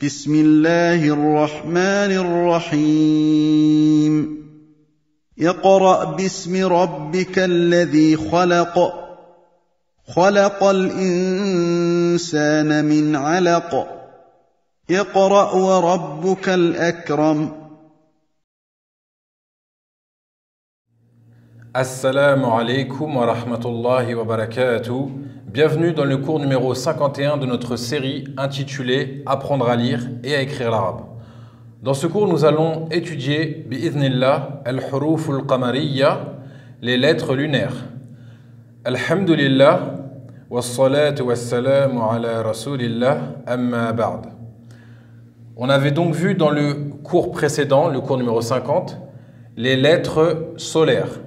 بسم الله الرحمن الرحيم اقرأ باسم ربك الذي خلق خلق الإنسان من علق اقرأ وربك الأكرم. Assalamu alaikum wa rahmatullahi wa barakatuh. Bienvenue dans le cours numéro 51 de notre série intitulée Apprendre à lire et à écrire l'arabe. Dans ce cours, nous allons étudier bi'idhnillah al-huruf al-qamariyya, les lettres lunaires. Alhamdulillah wassalatu wassalamu ala rasulillah amma ba'd. On avait donc vu dans le cours précédent, le cours numéro 50, les lettres solaires.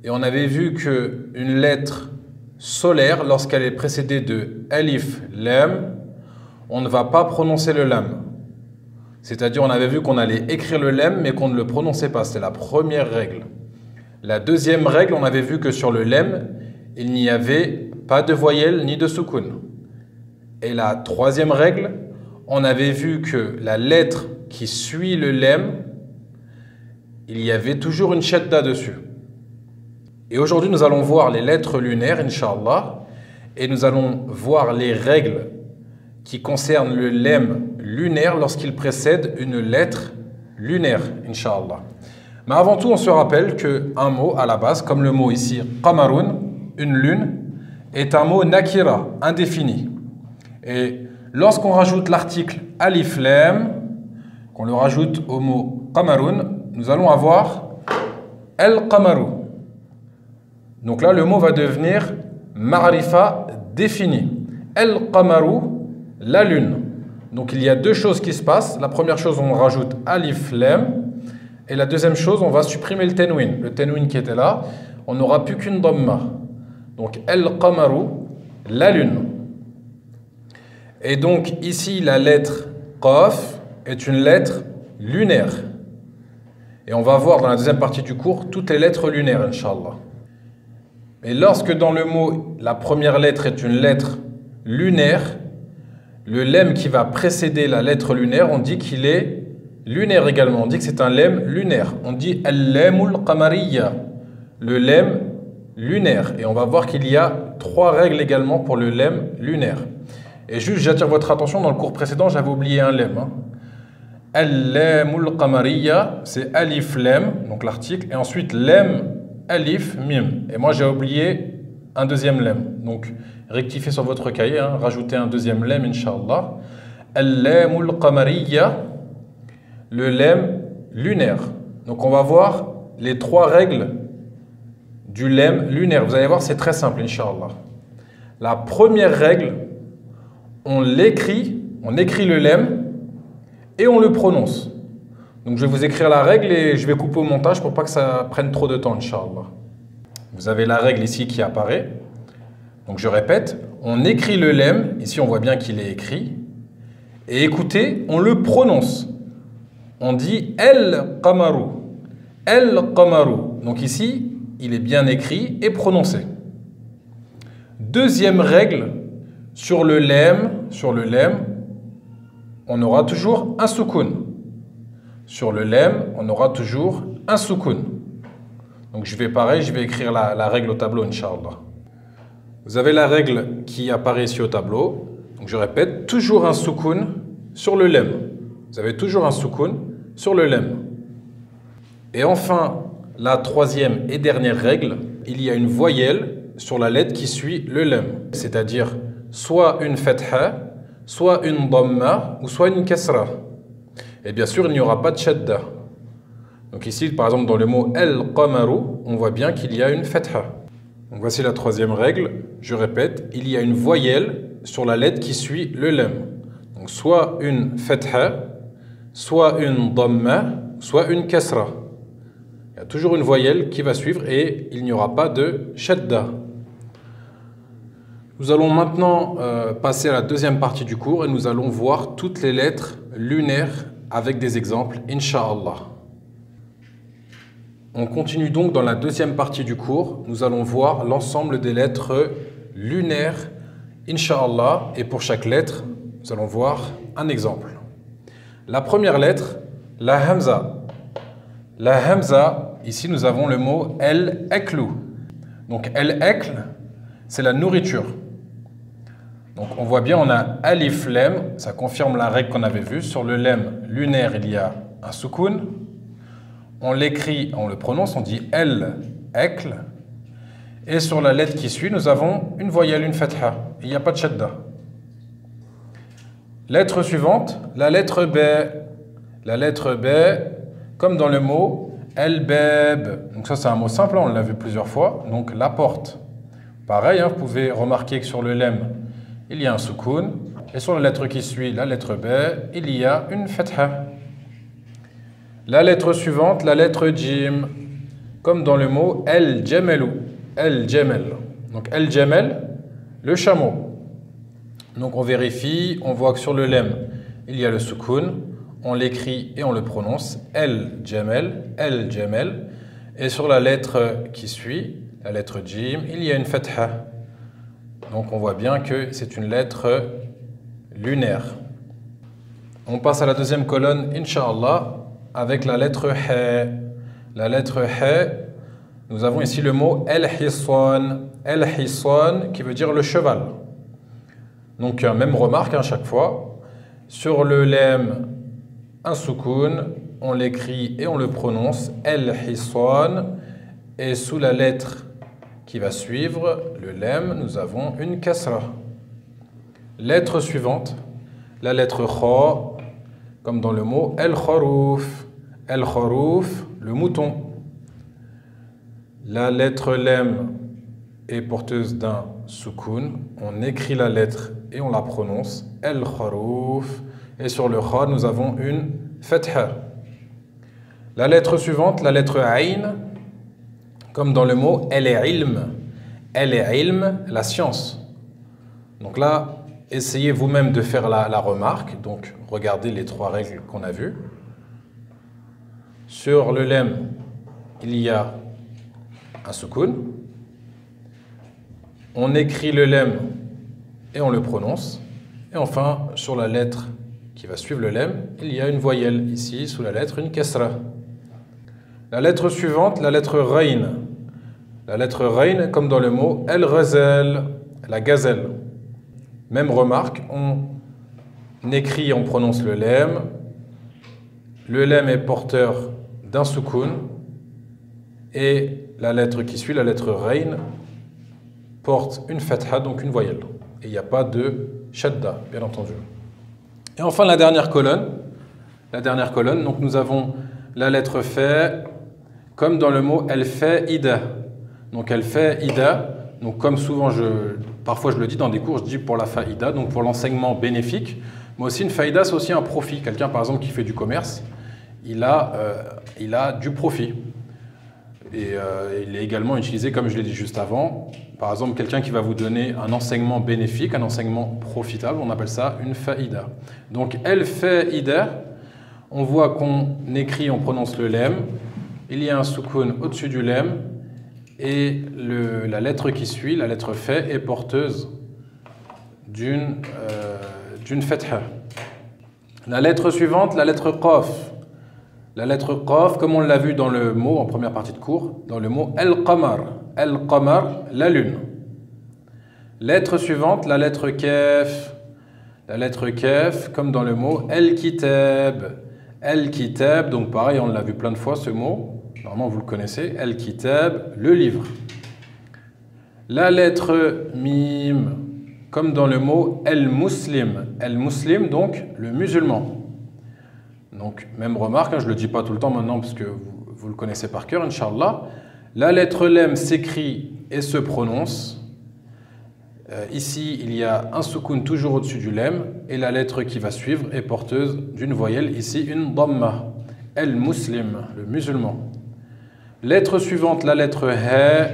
Et on avait vu qu'une lettre solaire, lorsqu'elle est précédée de alif, lam, on ne va pas prononcer le lam. C'est-à-dire, on avait vu qu'on allait écrire le lam, mais qu'on ne le prononçait pas. C'était la première règle. La deuxième règle, on avait vu que sur le lam, il n'y avait pas de voyelle ni de soukoun. Et la troisième règle, on avait vu que la lettre qui suit le lam, il y avait toujours une shadda dessus. Et aujourd'hui, nous allons voir les lettres lunaires, Inch'Allah, et nous allons voir les règles qui concernent le lemme lunaire lorsqu'il précède une lettre lunaire, Inch'Allah. Mais avant tout, on se rappelle qu'un mot à la base, comme le mot ici, qamarun, une lune, est un mot nakira, indéfini. Et lorsqu'on rajoute l'article alif lam, qu'on le rajoute au mot qamarun, nous allons avoir al-qamaru. Donc là, le mot va devenir ma'rifa défini. El-qamaru, la lune. Donc il y a deux choses qui se passent. La première chose, on rajoute alif lam. Et la deuxième chose, on va supprimer le tenwin. Le tenwin qui était là, on n'aura plus qu'une dhamma. Donc el-qamaru, la lune. Et donc ici, la lettre qaf est une lettre lunaire. Et on va voir dans la deuxième partie du cours toutes les lettres lunaires, Inch'Allah. Et lorsque dans le mot, la première lettre est une lettre lunaire, le lemme qui va précéder la lettre lunaire, on dit qu'il est lunaire également. On dit que c'est un lemme lunaire. On dit al-lamul qamariyya, le lemme lunaire. Et on va voir qu'il y a trois règles également pour le lemme lunaire. Et juste, j'attire votre attention, dans le cours précédent, j'avais oublié un lemme. Al-lamul qamariyya, c'est alif lam, donc l'article, et ensuite lam alif, mim. Et moi, j'ai oublié un deuxième lem. Donc, rectifiez sur votre cahier, rajoutez un deuxième lem, Inch'Allah. Al-lamul qamariyya, le lem lunaire. Donc, on va voir les trois règles du lem lunaire. Vous allez voir, c'est très simple, Inch'Allah. La première règle, on écrit le lem et on le prononce. Donc je vais vous écrire la règle et je vais couper au montage pour pas que ça prenne trop de temps, Inch'Allah. Vous avez la règle ici qui apparaît. Donc je répète, on écrit le lemme, ici on voit bien qu'il est écrit. Et écoutez, on le prononce. On dit el-qamaru. El-qamaru. Donc ici, il est bien écrit et prononcé. Deuxième règle, sur le lemme, on aura toujours un soukoun. Sur le lemme, on aura toujours un soukoun. Donc je vais écrire la règle au tableau, Inch'Allah. Vous avez la règle qui apparaît ici au tableau. Donc je répète, toujours un soukoun sur le lemme. Vous avez toujours un soukoun sur le lemme. Et enfin, la troisième et dernière règle, il y a une voyelle sur la lettre qui suit le lemme. C'est-à-dire soit une fatha, soit une dhamma, ou soit une kasra. Et bien sûr, il n'y aura pas de shadda. Donc ici, par exemple, dans le mot el-qamaru, on voit bien qu'il y a une fatha. Donc voici la troisième règle. Je répète, il y a une voyelle sur la lettre qui suit le lem. Donc soit une fatha, soit une dhamma, soit une kasra. Il y a toujours une voyelle qui va suivre et il n'y aura pas de shadda. Nous allons maintenant passer à la deuxième partie du cours et nous allons voir toutes les lettres lunaires avec des exemples, Inch'Allah. On continue donc dans la deuxième partie du cours. Nous allons voir l'ensemble des lettres lunaires, Inch'Allah. Et pour chaque lettre, nous allons voir un exemple. La première lettre, la hamza. La hamza, ici nous avons le mot el-eklu. Donc el-ekl, c'est la nourriture. Donc on voit bien, on a alif lem, ça confirme la règle qu'on avait vue. Sur le lem lunaire, il y a un soukoun. On l'écrit, on le prononce, on dit el-ekl. Et sur la lettre qui suit, nous avons une voyelle, une fatha. Il n'y a pas de shadda. Lettre suivante, la lettre B. La lettre B, comme dans le mot el-bab. Donc ça, c'est un mot simple, on l'a vu plusieurs fois. Donc la porte. Pareil, vous pouvez remarquer que sur le lem, il y a un soukoun. Et sur la lettre qui suit, la lettre B, il y a une fatha. La lettre suivante, la lettre jim. Comme dans le mot el-jamelu. El-jamel. Donc el-jamel, le chameau. Donc on vérifie, on voit que sur le lem, il y a le soukoun. On l'écrit et on le prononce el-jamel, el-jamel. Et sur la lettre qui suit, la lettre jim, il y a une fatha. Donc on voit bien que c'est une lettre lunaire. On passe à la deuxième colonne, Inch'Allah, avec la lettre he. La lettre he, nous avons ici le mot el-hiswan. El-hiswan qui veut dire le cheval. Donc même remarque à chaque fois. Sur le lem, un soukoun, on l'écrit et on le prononce el-hiswan. Et sous la lettre qui va suivre, le lem, nous avons une kasra. Lettre suivante, la lettre kha, comme dans le mot el-kharouf. El-kharouf, le mouton. La lettre lem est porteuse d'un soukoun. On écrit la lettre et on la prononce el-kharouf. Et sur le kha, nous avons une fatha. La lettre suivante, la lettre ayn, comme dans le mot el-ilm. El-ilm, la science. Donc là, essayez vous-même de faire la remarque. Donc regardez les trois règles qu'on a vues. Sur le lem, il y a un soukoun. On écrit le lem et on le prononce. Et enfin, sur la lettre qui va suivre le lem, il y a une voyelle. Ici, sous la lettre, une kasra. La lettre suivante, la lettre rayn. La lettre rayn, comme dans le mot el-ghazal, la gazelle. Même remarque, on écrit, on prononce le lem. Le lem est porteur d'un soukoun. Et la lettre qui suit, la lettre rayn, porte une fatha, donc une voyelle. Et il n'y a pas de shadda, bien entendu. Et enfin, la dernière colonne. La dernière colonne, donc nous avons la lettre fa, comme dans le mot el-faïda. Donc el-faïda, donc comme souvent, parfois je le dis dans des cours, je dis pour la faïda, donc pour l'enseignement bénéfique. Mais aussi une faïda, c'est aussi un profit. Quelqu'un par exemple qui fait du commerce, il a du profit. Et il est également utilisé, comme je l'ai dit juste avant, par exemple quelqu'un qui va vous donner un enseignement bénéfique, un enseignement profitable, on appelle ça une faïda. Donc el-faïda, on voit qu'on écrit, on prononce le lem, il y a un soukoun au-dessus du lem, et la lettre qui suit, la lettre fa, est porteuse d'une fatha. La lettre suivante, la lettre qaf. La lettre qaf, comme on l'a vu dans le mot, en première partie de cours, dans le mot el-qamar. El-qamar, la lune. Lettre suivante, la lettre kaf. La lettre kaf, comme dans le mot el-kitab. El-kitab, donc pareil, on l'a vu plein de fois ce mot. Normalement, vous le connaissez. El-kitab, le livre. La lettre mim, comme dans le mot el-muslim. El-muslim, donc le musulman. Donc, même remarque, je ne le dis pas tout le temps maintenant parce que vous le connaissez par cœur, Inch'Allah. La lettre lem s'écrit et se prononce. Ici, il y a un soukoun toujours au-dessus du lem et la lettre qui va suivre est porteuse d'une voyelle. Ici, une dhamma. El-muslim, le musulman. Lettre suivante, la lettre ha,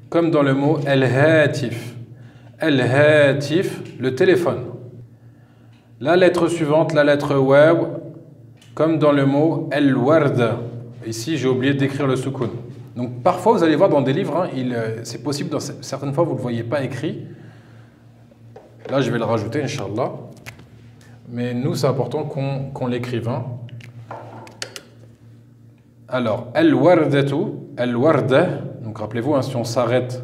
comme dans le mot el-hatif. El-hatif, le téléphone. La lettre suivante, la lettre waw, comme dans le mot el-ward. Ici, j'ai oublié d'écrire le soukoun. Donc, parfois, vous allez voir dans des livres, c'est possible, certaines fois, vous ne le voyez pas écrit. Là, je vais le rajouter, Inch'Allah. mais nous, c'est important qu'on l'écrive. Hein. Alors, al-wardatu, al-warda, donc rappelez-vous, hein, si on s'arrête,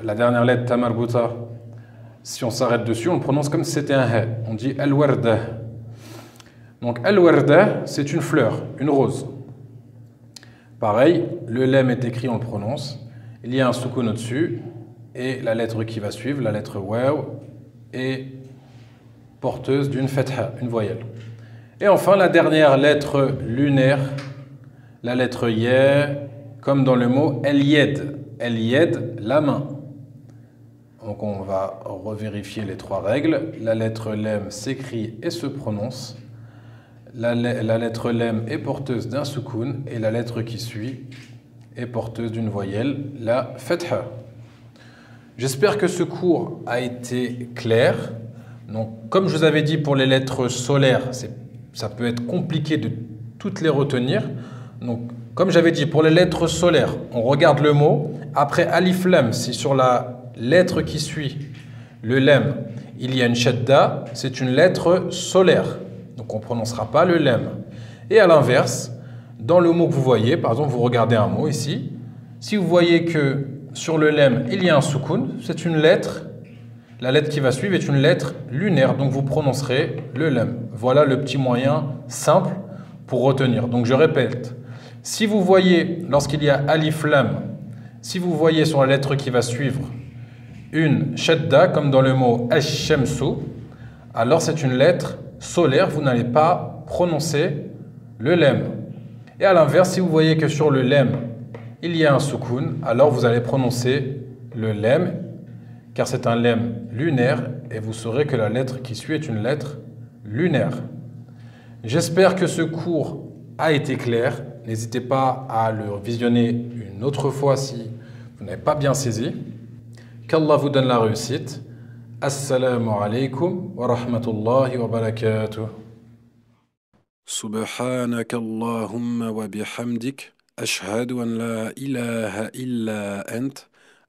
la dernière lettre tamarbuta, si on s'arrête dessus, on le prononce comme si c'était un ha. On dit al-warda. Donc, al-warda, c'est une fleur, une rose. Pareil, le lem est écrit, on le prononce. Il y a un soukoun au-dessus, et la lettre qui va suivre, la lettre waw, est porteuse d'une fatha, une voyelle. Et enfin, la dernière lettre lunaire, la lettre ya, comme dans le mot el-yed. El-yed, la main. Donc on va revérifier les trois règles. La lettre lem s'écrit et se prononce. La lettre lem est porteuse d'un soukoun et la lettre qui suit est porteuse d'une voyelle, la fatha. J'espère que ce cours a été clair. Donc, comme je vous avais dit pour les lettres solaires, ça peut être compliqué de toutes les retenir. Donc, comme j'avais dit, pour les lettres solaires, on regarde le mot. Après alif lam, si sur la lettre qui suit le lem, il y a une shadda, c'est une lettre solaire. Donc, on ne prononcera pas le lem. Et à l'inverse, dans le mot que vous voyez, par exemple, vous regardez un mot ici. Si vous voyez que sur le lem, il y a un soukoun, c'est une lettre. La lettre qui va suivre est une lettre lunaire, donc vous prononcerez le lem. Voilà le petit moyen simple pour retenir. Donc je répète, si vous voyez, lorsqu'il y a alif lam, si vous voyez sur la lettre qui va suivre une shadda, comme dans le mot ash-shamsu, alors c'est une lettre solaire, vous n'allez pas prononcer le lem. Et à l'inverse, si vous voyez que sur le lem, il y a un soukoun, alors vous allez prononcer le lem, car c'est un lem lunaire, et vous saurez que la lettre qui suit est une lettre lunaire. J'espère que ce cours a été clair. N'hésitez pas à le visionner une autre fois si vous n'avez pas bien saisi. Qu'Allah vous donne la réussite. Assalamu alaikum wa rahmatullahi wa barakatuh. سبحانك اللهم وبحمدك أشهد أن لا إله إلا أنت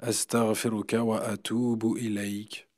أستغفرك وأتوب إليك